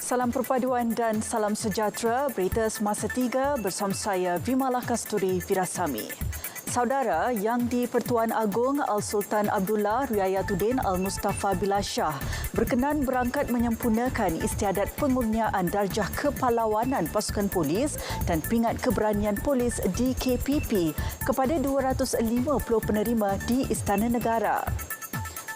Salam perpaduan dan salam sejahtera. Berita Semasa 3 bersama saya Vimala Kasturi Virasami. Saudara Yang di-Pertuan Agong Al-Sultan Abdullah Riayatuddin Al-Mustafa Billah Shah berkenan berangkat menyempurnakan istiadat pengurniaan darjah kepahlawanan pasukan polis dan pingat keberanian polis DKPP kepada 250 penerima di Istana Negara.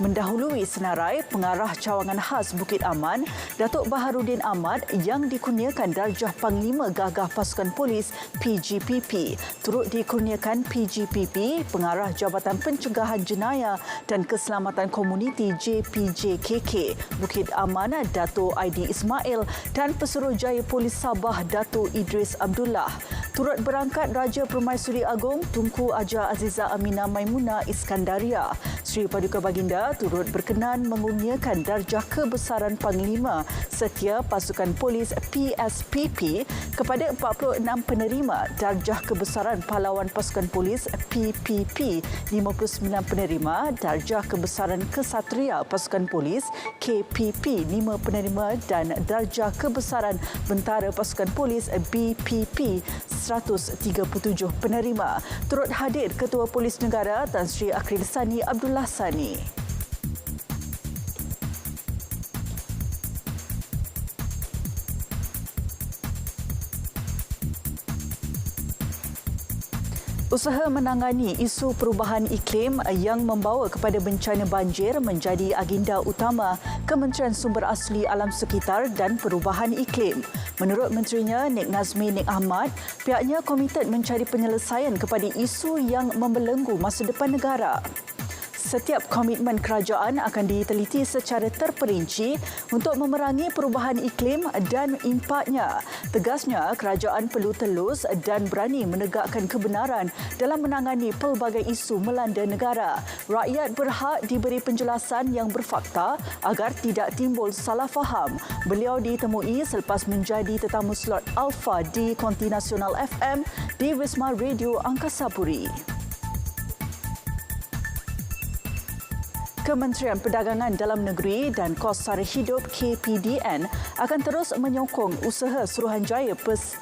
Mendahului senarai, Pengarah Cawangan Khas Bukit Aman, Datuk Baharudin Ahmad yang dikurniakan darjah Panglima Gagah Pasukan Polis PGPP. Turut dikurniakan PGPP, Pengarah Jabatan Pencegahan Jenayah dan Keselamatan Komuniti JPJKK Bukit Aman Datuk Aidi Ismail dan Pesuruhjaya Polis Sabah Datuk Idris Abdullah. Turut berangkat Raja Permaisuri Agong Tunku Aja Aziza Aminah Maimunah Iskandaria. Sri Paduka Baginda turut berkenan mengurniakan darjah kebesaran Panglima Setia Pasukan Polis PSPP kepada 46 penerima, darjah kebesaran Pahlawan Pasukan Polis PPP 59 penerima, darjah kebesaran Kesatria Pasukan Polis KPP 5 penerima dan darjah kebesaran Bentara Pasukan Polis BPP 137 penerima. Turut hadir Ketua Polis Negara Tan Sri Akhil Sani Abdullah Sani. Usaha menangani isu perubahan iklim yang membawa kepada bencana banjir menjadi agenda utama Kementerian Sumber Asli Alam Sekitar dan Perubahan Iklim. Menurut Menterinya Nik Nazmi Nik Ahmad, pihaknya komited mencari penyelesaian kepada isu yang membelenggu masa depan negara. Setiap komitmen kerajaan akan diteliti secara terperinci untuk memerangi perubahan iklim dan impaknya. Tegasnya, kerajaan perlu telus dan berani menegakkan kebenaran dalam menangani pelbagai isu melanda negara. Rakyat berhak diberi penjelasan yang berfakta agar tidak timbul salah faham. Beliau ditemui selepas menjadi tetamu slot Alpha di Konti Nasional FM di Wisma Radio Angkasa Puri. Kementerian Perdagangan Dalam Negeri dan Kos Sara Hidup KPDN akan terus menyokong usaha Suruhanjaya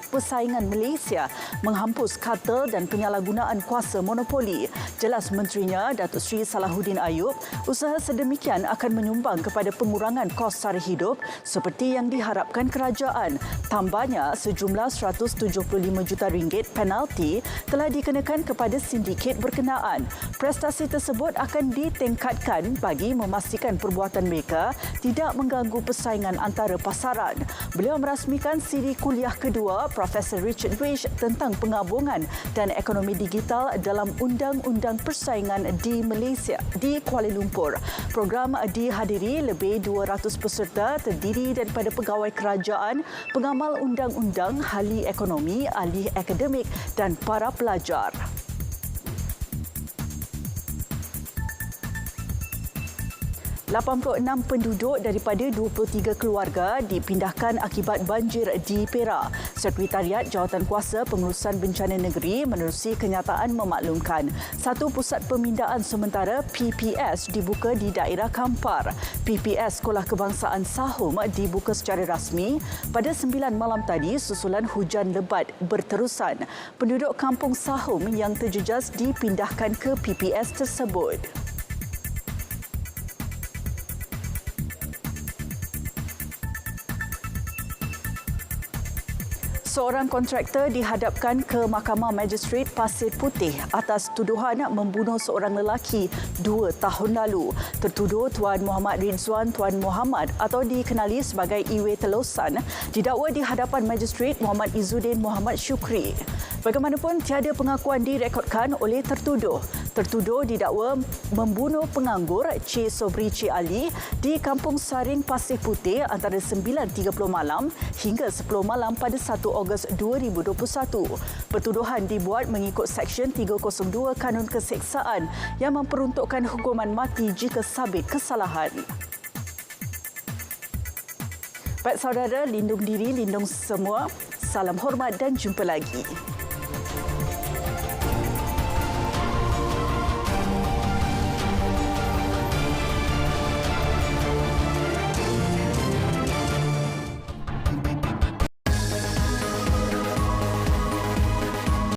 Persaingan Malaysia menghampus kartel dan penyalahgunaan kuasa monopoli. Jelas Menterinya Datuk Seri Salahuddin Ayub, usaha sedemikian akan menyumbang kepada pengurangan kos sara hidup seperti yang diharapkan kerajaan. Tambahnya, sejumlah RM175 juta penalti telah dikenakan kepada sindiket berkenaan. Prestasi tersebut akan ditingkatkan bagi memastikan perbuatan mereka tidak mengganggu persaingan antara pasaran. Beliau merasmikan siri kuliah kedua Profesor Richard Wish tentang penggabungan dan ekonomi digital dalam Undang-Undang Persaingan di Malaysia di Kuala Lumpur. Program dihadiri lebih 200 peserta terdiri daripada pegawai kerajaan, pengamal undang-undang, ahli ekonomi, ahli akademik dan para pelajar. 86 penduduk daripada 23 keluarga dipindahkan akibat banjir di Perak. Sekretariat Jawatankuasa Pengurusan Bencana Negeri menerusi kenyataan memaklumkan satu pusat pemindahan sementara PPS dibuka di daerah Kampar. PPS Sekolah Kebangsaan Sahum dibuka secara rasmi pada 9 malam tadi susulan hujan lebat berterusan. Penduduk Kampung Sahum yang terjejas dipindahkan ke PPS tersebut. Seorang kontraktor dihadapkan ke Mahkamah Magistrate Pasir Putih atas tuduhan membunuh seorang lelaki 2 tahun lalu. Tertuduh Tuan Muhammad Rizwan Tuan Muhammad atau dikenali sebagai Iwe Telosan didakwa di hadapan Magistrate Muhammad Izzuddin Muhammad Syukri. Bagaimanapun, tiada pengakuan direkodkan oleh tertuduh. Tertuduh didakwa membunuh penganggur Cik Sobri Cik Ali di Kampung Saring Pasir Putih antara 9.30 malam hingga 10 malam pada 1 Ogos 2021. Pertuduhan dibuat mengikut Seksyen 302 Kanun Keseksaan yang memperuntukkan hukuman mati jika sabit kesalahan. Baik saudara, lindung diri, lindung semua. Salam hormat dan jumpa lagi.